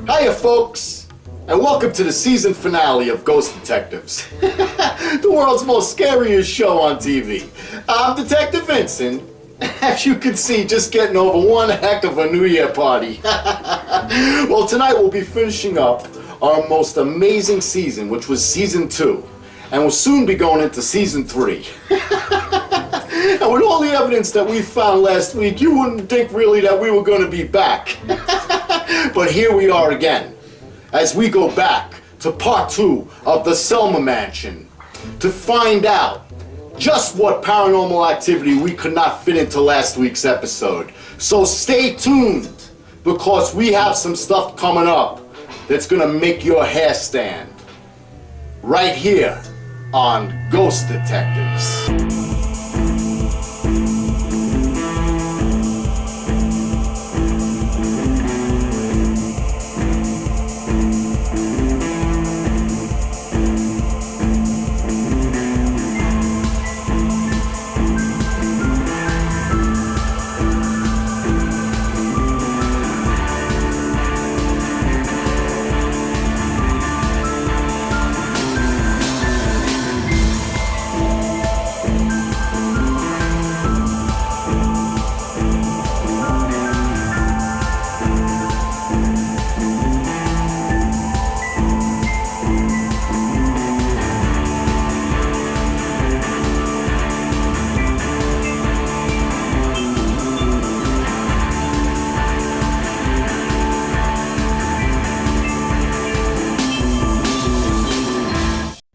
Hiya, folks, and welcome to the season finale of Ghost Detectives, the world's most scariest show on TV. I'm Detective Vincent, as you can see, just getting over one heck of a New Year party. Well, tonight we'll be finishing up our most amazing season, which was season 2, and we'll soon be going into season 3. And with all the evidence that we found last week, you wouldn't think really that we were going to be back. But here we are again, as we go back to part 2 of the Selma Mansion to find out just what paranormal activity we could not fit into last week's episode. So stay tuned, because we have some stuff coming up that's gonna make your hair stand. Right here on Ghost Detectives.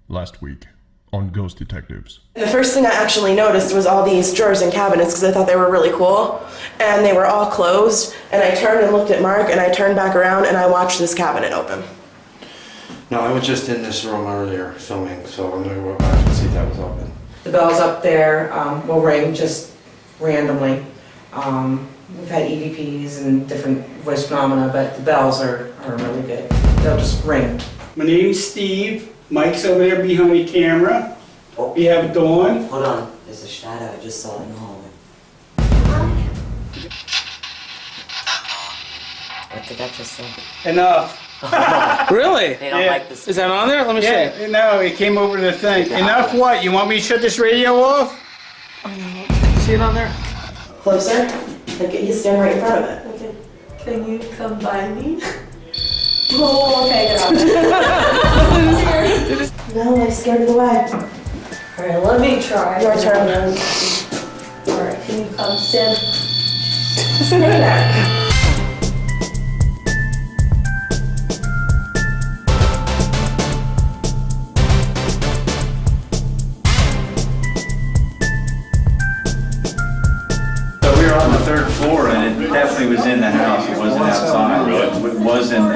Last week on Ghost Detectives. The first thing I actually noticed was all these drawers and cabinets because I thought they were really cool, and they were all closed, and I turned and looked at Mark, and I turned back around and I watched this cabinet open. No, I was just in this room earlier filming, so I'm gonna go back and see if that was open. The bells up there will ring just randomly. We've had EVPs and different voice phenomena, but the bells are really good. They'll just ring. My name's Steve. Mike's over there behind the camera. Oh. We have Dawn. Hold on, there's a shadow. I just saw it in the hallway. What did that just say? Enough. Really? They don't Yeah. like this. Is that on there? Let me see. Yeah, no, it came over the thing. Yeah. Enough what? You want me to shut this radio off? See it on there? Closer? Like, you stand right in front of it. Okay. Can you come by me? Oh, okay, get out. No, I scared it away. Alright, let me try. Your turn. Alright, can you come stand? Stay there. So we were on the 3rd floor, and it definitely was in the house. It wasn't outside. It wasn't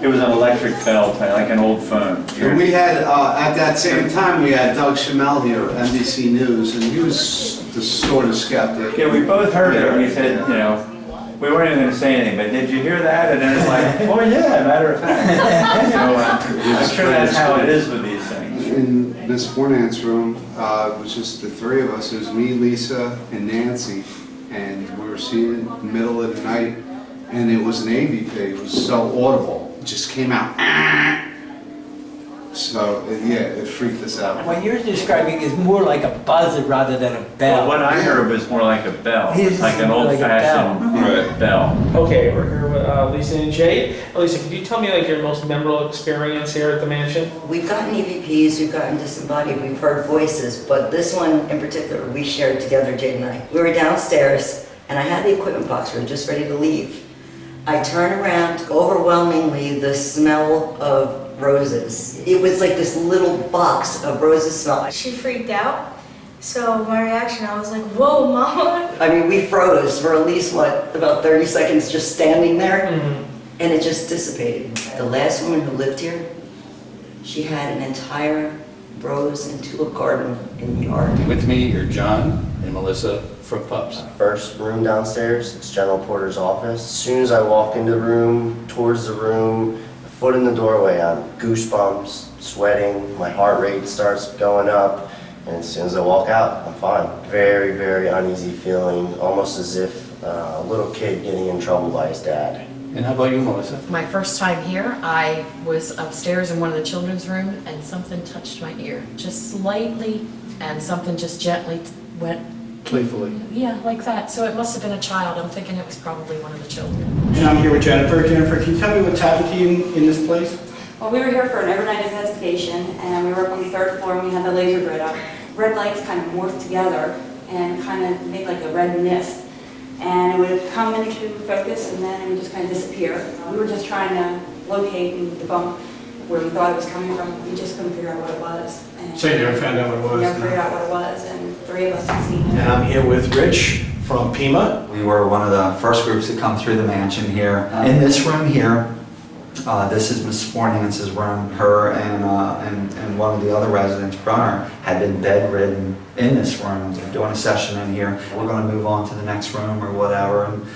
it was an electric bell, like an old phone. We had, at that same time, we had Doug Schimel here, NBC News, and he was the sort of skeptic. Yeah, we both heard it, and we said, you know, we weren't even going to say anything, but did you hear that? And then it's like, oh yeah, matter of fact. I'm sure that's how it is with these things. In Miss Fornant's room, it was just the 3 of us. It was me, Lisa, and Nancy, and we were seeing it in the middle of the night, and it was an AVP. It was so audible. It just came out. So, yeah, it freaked us out. What you're describing is more like a buzzer rather than a bell. Well, what I heard was more like a bell, His like an is more like a old-fashioned bell. Okay, we're here with Lisa and Jay. Lisa, could you tell me like your most memorable experience here at the mansion? We've gotten EVPs, we've gotten disembodied, we've heard voices, but this one in particular we shared together, Jade and I. We were downstairs, and I had the equipment box, we were just ready to leave. I turn around, overwhelmingly the smell of roses. It was like this little box of roses smell. She freaked out, so my reaction, I was like, whoa, mama. I mean, we froze for at least, about 30 seconds just standing there, and it just dissipated. The last woman who lived here, she had an entire rose and tulip garden in the yard. With me are John and Melissa from Pups. First room downstairs, it's General Porter's office. As soon as I walk into the room, towards the room, a foot in the doorway, I'm goosebumps, sweating, my heart rate starts going up, and as soon as I walk out, I'm fine. Very, very uneasy feeling, almost as if a little kid getting in trouble by his dad. And how about you, Melissa? My first time here, I was upstairs in one of the children's room and something touched my ear, just slightly, and something just gently went. Playfully. Yeah, like that. So it must have been a child. I'm thinking it was probably one of the children. And I'm here with Jennifer. Jennifer, can you tell me what's happened to you in this place? Well, we were here for an overnight investigation, and we were up on the 3rd floor, and we had the laser grid up. Red lights kind of morphed together and kind of made like a red mist. And it would come into focus, and then it would just kind of disappear. We were just trying to locate and debunk where we thought it was coming from. We just couldn't figure out what it was. And So you never found out what it was? we never figured out what it was, and 3 of us had seen it. And I'm here with Rich from Pima. We were one of the first groups to come through the mansion here. In this room here, this is Miss Fornance's room. Her and one of the other residents, Brunner, had been bedridden in this room. They're doing a session in here. We're going to move on to the next room or whatever. And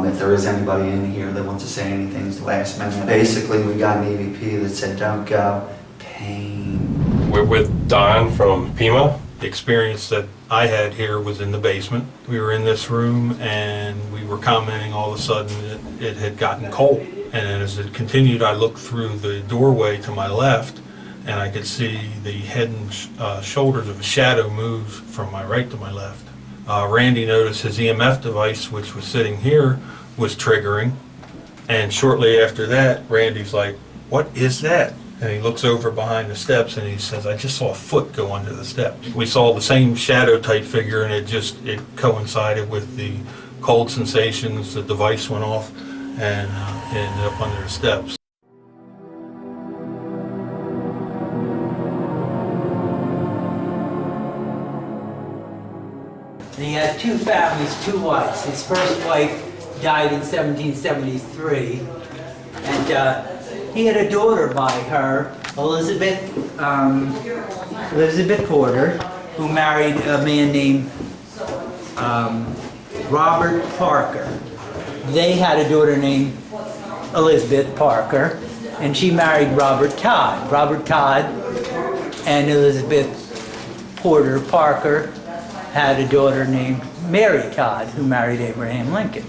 if there is anybody in here that wants to say anything, it's the last minute. Basically, we got an EVP that said, "Don't go." Pain. We're with Don from Pima. The experience that I had here was in the basement. We were in this room and we were commenting all of a sudden it had gotten cold. And as it continued, I looked through the doorway to my left and I could see the head and shoulders of a shadow move from my right to my left. Randy noticed his EMF device, which was sitting here, was triggering. And shortly after that, Randy's like, "What is that?" And he looks over behind the steps and he says, "I just saw a foot go under the steps." We saw the same shadow type figure and it coincided with the cold sensations. The device went off and it ended up under the steps. And he had 2 families, 2 wives. His first wife died in 1773, and he had a daughter by her, Elizabeth Porter, who married a man named Robert Parker. They had a daughter named Elizabeth Parker, and she married Robert Todd. Robert Todd and Elizabeth Porter Parker had a daughter named Mary Todd, who married Abraham Lincoln.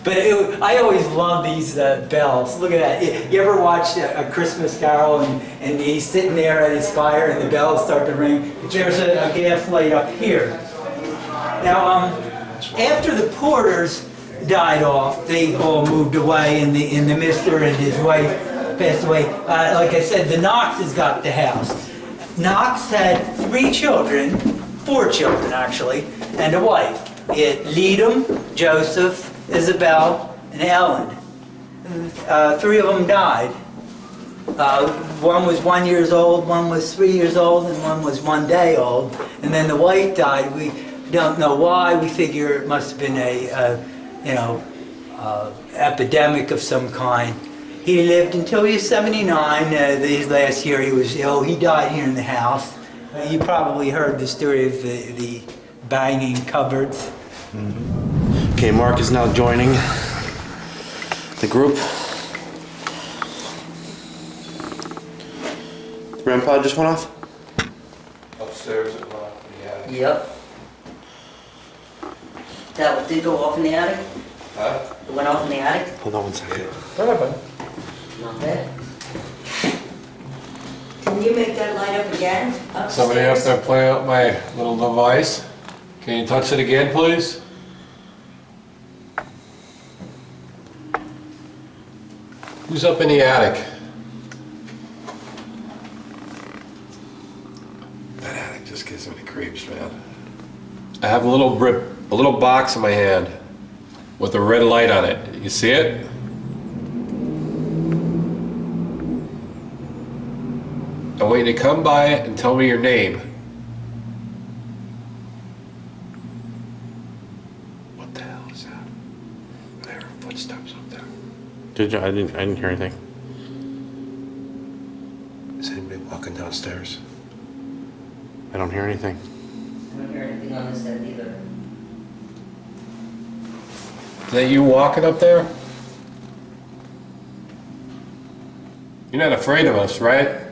But I always love these bells. Look at that. You ever watched a Christmas Carol and he's sitting there at his fire and the bells start to ring? There's a gas light up here. Now, after the Porters died off, they all moved away, and the Mr. and his wife passed away. Like I said, the Knoxes got the house. Knox had 3 children, 4 children actually, and a wife. He had Leadham, Joseph, Isabel, and Ellen. 3 of them died. One was 1 year old, one was 3 years old, and one was 1 day old. And then the wife died. We don't know why. We figure it must have been a epidemic of some kind. He lived until he was 79. His last year he was ill. He died here in the house. You probably heard the story of the banging cupboards. Mm-hmm. Okay, Mark is now joining the group. The REM pod just went off? Upstairs at the attic. Yep. That did go off in the attic? Huh? It went off in the attic? Hold on 1 second. What happened? Not bad. Can you make that light up again? Upstairs? Somebody else there playing up my little device. Can you touch it again, please? Who's up in the attic? That attic just gives me the creeps, man. I have a little box in my hand with a red light on it. You see it? I want you to come by it and tell me your name. What the hell is that? I heard footsteps up there. Did you? I didn't hear anything. Is anybody walking downstairs? I don't hear anything. I don't hear anything on this end either. Is that you walking up there? You're not afraid of us, right?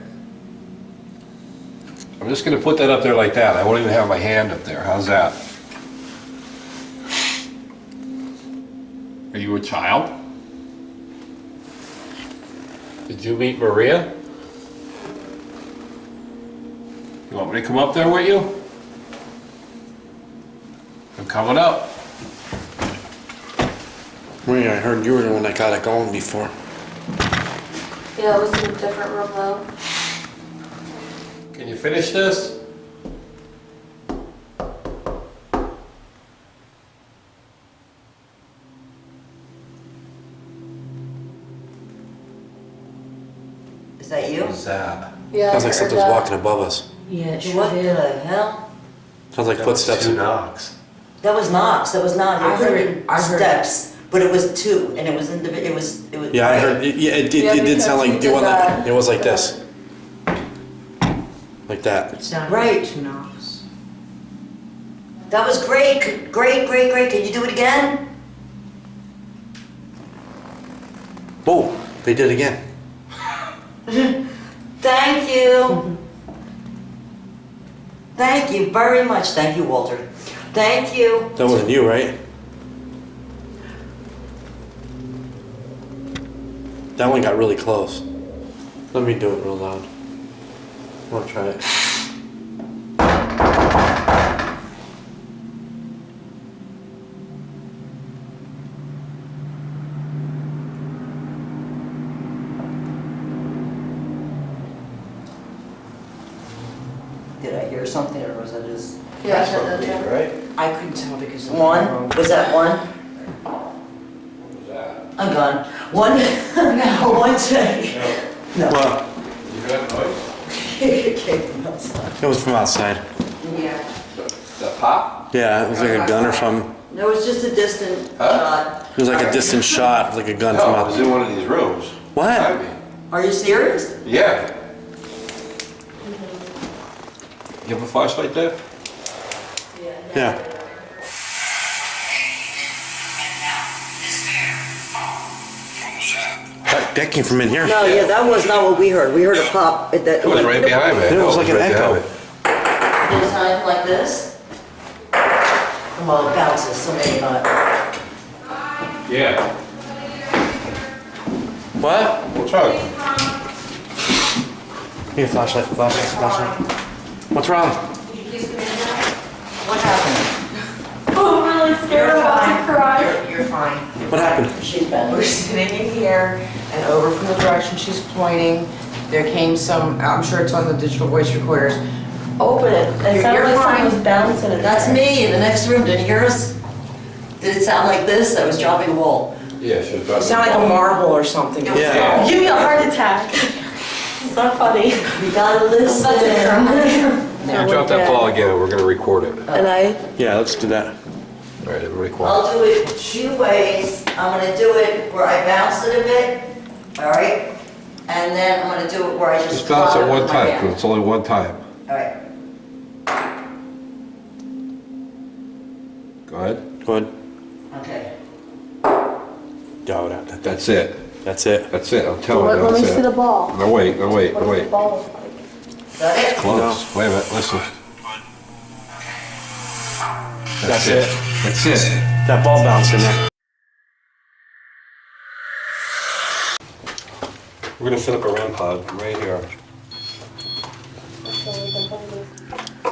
I'm just gonna put that up there like that. I won't even have my hand up there. How's that? Are you a child? Did you meet Maria? You want me to come up there with you? I'm coming up. Maria, I heard you were the one that got it going before. Yeah, it was in a different room though. Can you finish this? Is that you? What's that? Yeah, Sounds like I heard something's that. walking above us. Yeah, it sure What did. the hell? Sounds like footsteps. Two knocks. That was knocks. That was not. I It could heard have it. been I heard steps, but it was two, and it was Yeah, I heard. Yeah, it did sound like because we did that. it was like this, like that. It sounded Right. like 2 knocks. That was great. Great. Can you do it again? Whoa! They did it again. Thank you. Thank you very much. Thank you, Walter. Thank you. That wasn't you, right? That one got really close. Let me do it real loud. I want to try it. Did I hear something, or was I just... Yeah, I heard that too. Right? I couldn't tell because of the One? room. Was that one? I'm gone. One? No. One second. No. Well, You got noise? It came from outside. it was from outside. Yeah. The pop? Yeah, it was like a gun or something. No, it was just a distant shot. It was like a distant shot, like a gun from No, I was outside. in one of these rooms. What? Are you serious? Yeah. You have a flashlight there? Yeah. That came from in here. No, yeah, that was not what we heard. We heard a pop. It was right behind me. It was like an Right echo. Did it sound like this? Well, it bounces, so maybe not. Yeah. What? What's wrong? Here, flashlight. What's wrong? What happened? Oh, I'm really scared. I'm about to cry. You're fine. What happened? She's been. We're sitting in here, and over from the direction she's pointing, there came some, I'm sure it's on the digital voice recorders. Open it. It You're sounded like fine. something was bouncing in That's there. me in the next room. Did you hear us? Did it sound like this? I was dropping a wall. Yeah, she was It sounded like a marble or something. Yeah. Give me a heart attack. It's not funny. You gotta listen. You drop that ball again and we're gonna record it. And I Yeah, let's do that. All right, everybody quiet. I'll do it 2 ways. I'm gonna do it where I bounce it a bit, all right? And then I'm gonna do it where I just Just bounce clap at it one with my time, hand. because it's only one time. All right. Go ahead. Go ahead. Okay. Go, That's it. That's it. That's it, I'm telling you, let me that's see the it. ball. No, wait. What does the ball look like? Is that it? Close. Wait a minute, listen. That's it. That's it. That ball bounced in there. We're gonna set up a REM pod right here.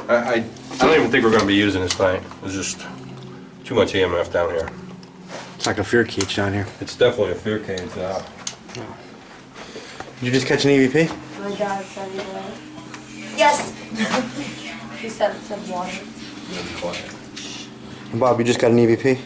I don't even think we're gonna be using this tonight. There's just too much EMF down here. It's like a fear cage down here. It's definitely a fear cage. Did you just catch an EVP? My dad said he did. Yes. He said it said water. Bob, you just got an EVP?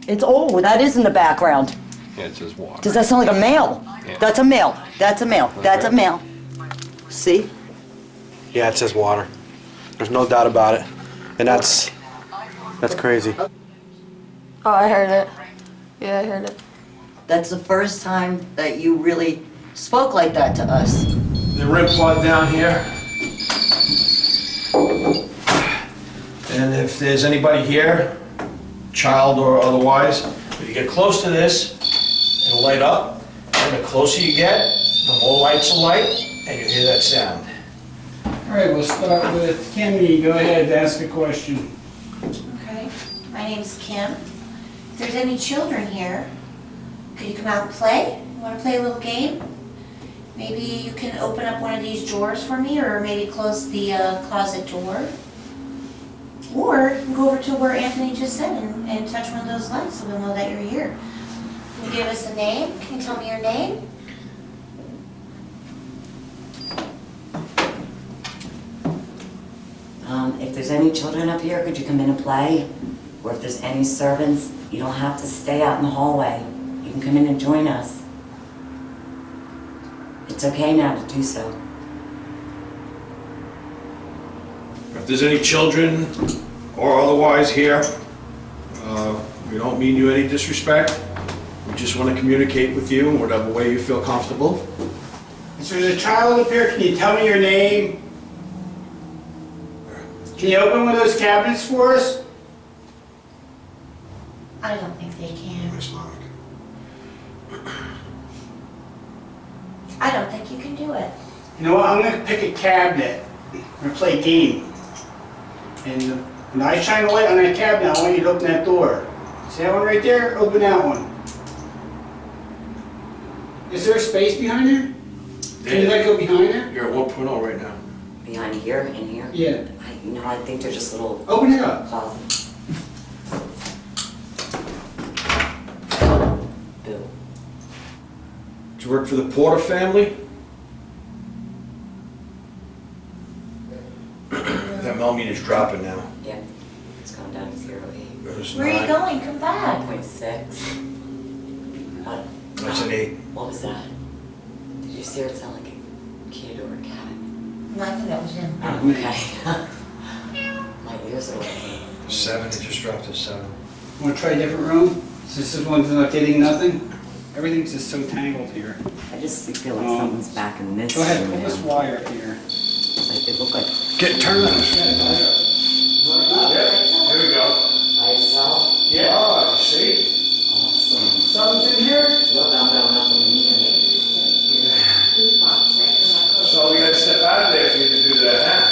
It's old. That is in the background. Yeah, it says water. Does that sound like a male? Yeah. That's a male. That's a male. That's a male. See? Yeah, it says water. There's no doubt about it. And that's crazy. Oh, I heard it. Yeah, I heard it. That's the first time that you really spoke like that to us. The REM pod down here. And if there's anybody here, child or otherwise, if you get close to this, it'll light up. And the closer you get, the more lights will light, and you hear that sound. All right, we'll start with Kimmy. Go ahead, ask a question. Okay, my name's Kim. If there's any children here, could you come out and play? You want to play a little game? Maybe you can open up one of these drawers for me, or maybe close the closet door. Or you can go over to where Anthony just said and touch one of those lights so we'll know that you're here. Can you give us a name? Can you tell me your name? If there's any children up here, could you come in and play? Or if there's any servants, you don't have to stay out in the hallway. You can come in and join us. It's okay now to do so. If there's any children or otherwise here, we don't mean you any disrespect. We just want to communicate with you in whatever way you feel comfortable. So there's a child up here. Can you tell me your name? Can you open one of those cabinets for us? I don't think they can. I don't think you can do it. You know what? I'm going to pick a cabinet. We're going to play a game. And when I shine a light on that cabinet, I want you to open that door. See that one right there? Open that one. Is there a space behind there? Can you let go behind there? You're at 1.0 right now. Behind here, in here? Yeah. I think they're just little Open it up. closets. Bill. Did you work for the Porter family? That millimeter's dropping now. Yep. It's gone down to 0.8. There's Where are you 9. going? Come back. 1.6. What? That's an 8. What was that? Did you see her sound like a kid or a cat? No, I think that was him. Oh, okay. My ears are ringing. 7, it just dropped to 7. Want to try a different room? Since this one's not getting nothing? Everything's just so tangled here. I just feel like someone's back in this Go ahead, room pull this now. wire up here. It looked like... Turn that. There we go. By itself? Yeah. Oh, see? Awesome. Something's in here? Look, I'm going up in the meter. So we gotta step out of there for you to do that, huh?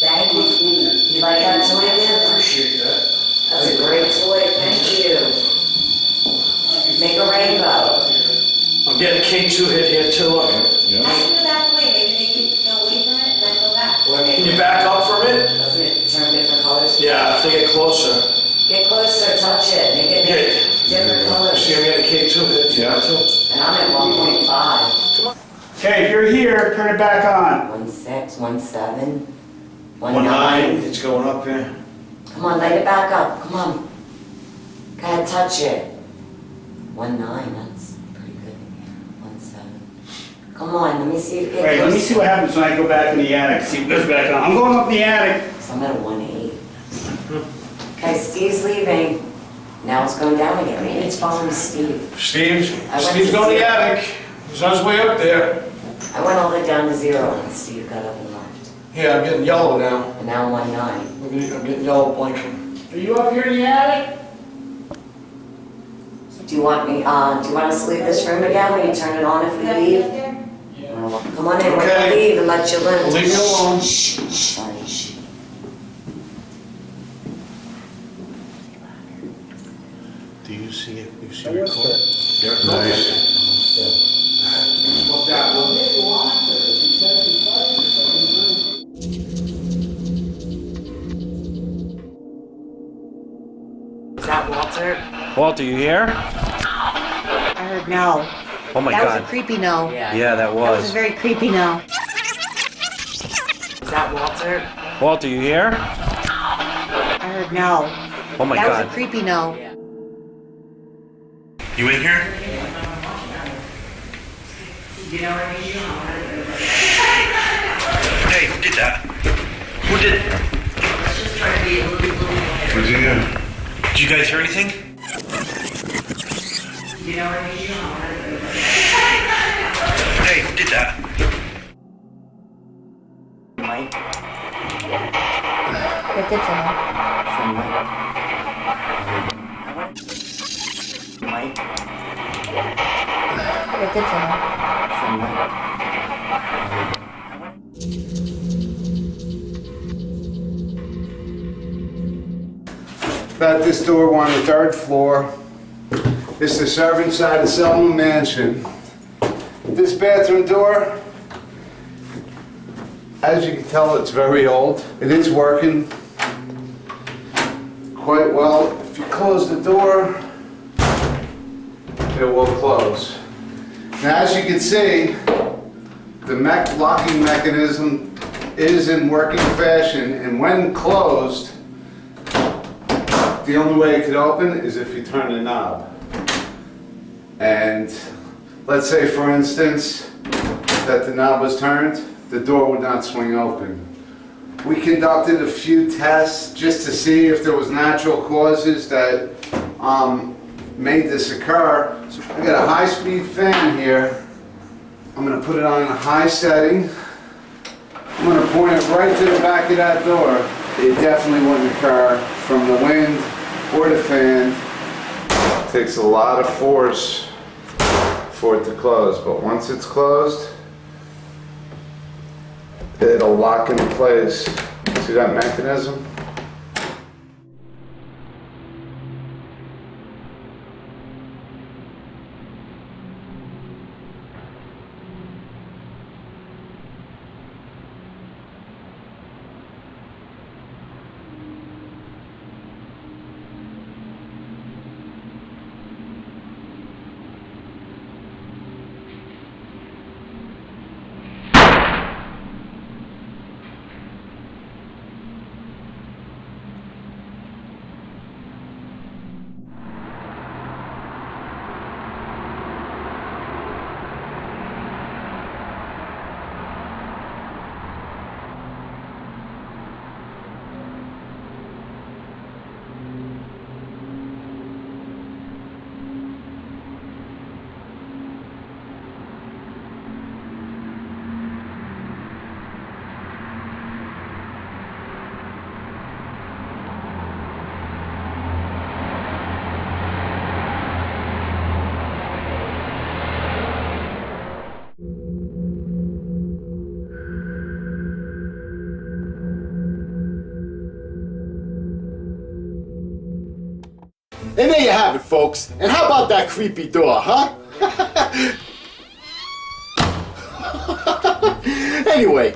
Thank you. You like that toy, Dad? Appreciate that. That's a great toy, thank you. Make a rainbow. I'm getting K2 hit here too, look. I can go back away. Maybe they can go away from it and then go back. Can you back up from it? Doesn't it turn different colors? Yeah, if they get closer. Get closer, touch it, make it different colors. See, I'm getting K2 hit. Yeah, too. And I'm at 1.5. Okay, if you're here, turn it back on. 1.6, 1.7, 1.9. It's going up here. Come on, light it back up. Come on. Go ahead, touch it. 1.9, that's pretty good. 1.7. Come on, let me see if it Wait, let me see what happens when I go back in the attic. See if it goes back on. I'm going up in the attic. So I'm at a 1.8. Okay, Steve's leaving. Now it's going down again. Maybe it's following Steve. Steve's I went going to to the zero. attic. He's on his way up there. I went all the way down to 0 and Steve got up and left. Yeah, I'm getting yellow now. And now I'm 1.9. I'm getting yellow blinking. Are you up here in the attic? Do you want me, do you want us to leave this room again? Will you turn it on if we leave? Come on in, we're gonna leave and let you in. Leave me alone. Sorry. Do you see it? You see it? There it goes. Is that Walter? Walter, you here? I heard no. Oh my That God. was a creepy no. Yeah, that That was was. a very creepy no. Is that Walter? Walter, you here? I heard no. Oh my That was God. a creepy no. You in here? You know what I mean? Hey, who did that? Who did? Let's just try to be a little Who's in here? Did you guys hear anything? You know what I mean? Hey, who did that? Mike? What did someone? From Mike? What did someone? From Mike? At this door, we're on the 3rd floor. It's the servant side of Selma Mansion. This bathroom door, as you can tell, it's very old. It is working quite well. If you close the door, it will close. Now, as you can see, the locking mechanism is in working fashion, and when closed, the only way it could open is if you turn the knob. And let's say, for instance, that the knob was turned, the door would not swing open. We conducted a few tests just to see if there was natural causes that made this occur. So I got a high-speed fan here. I'm going to put it on a high setting. I'm going to point it right to the back of that door. It definitely wouldn't occur from the wind or the fan. It takes a lot of force for it to close, but once it's closed, it'll lock into place. See that mechanism? And there you have it, folks. And how about that creepy door, huh? Anyway,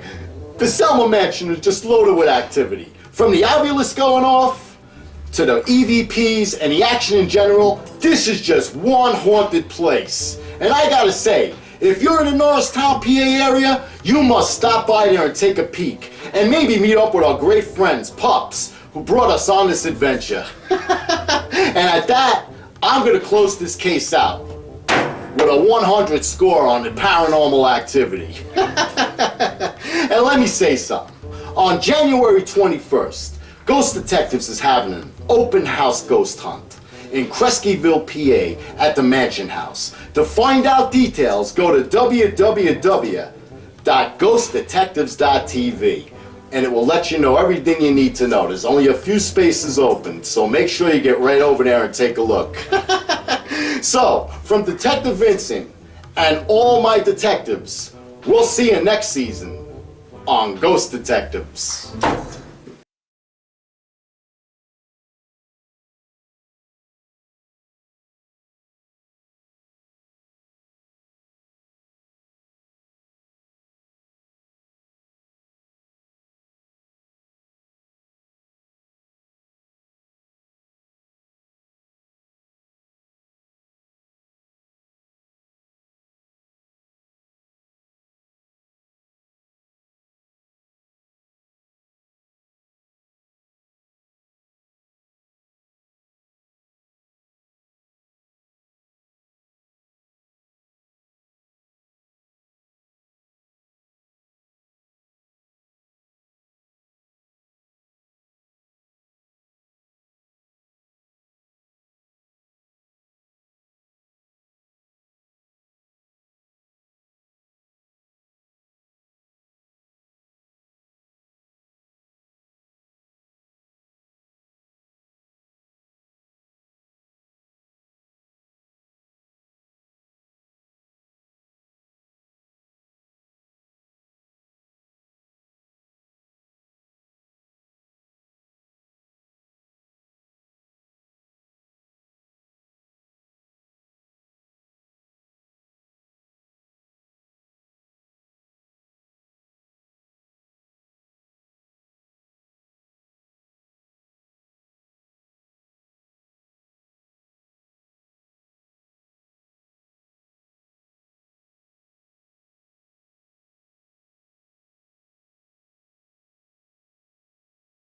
the Selma Mansion is just loaded with activity. From the Ovilus going off, to the EVPs and the action in general, this is just one haunted place. And I gotta say, if you're in the Norristown Pa area, you must stop by there and take a peek. And maybe meet up with our great friends, Pups, who brought us on this adventure. And at that, I'm gonna close this case out with a 100 score on the paranormal activity. And let me say something. On January 21st, Ghost Detectives is having an open house ghost hunt in Creskyville, PA at the Mansion House. To find out details, go to www.ghostdetectives.tv. And it will let you know everything you need to know. There's only a few spaces open, so make sure you get right over there and take a look. So, from Detective Vincent and all my detectives, we'll see you next season on Ghost Detectives.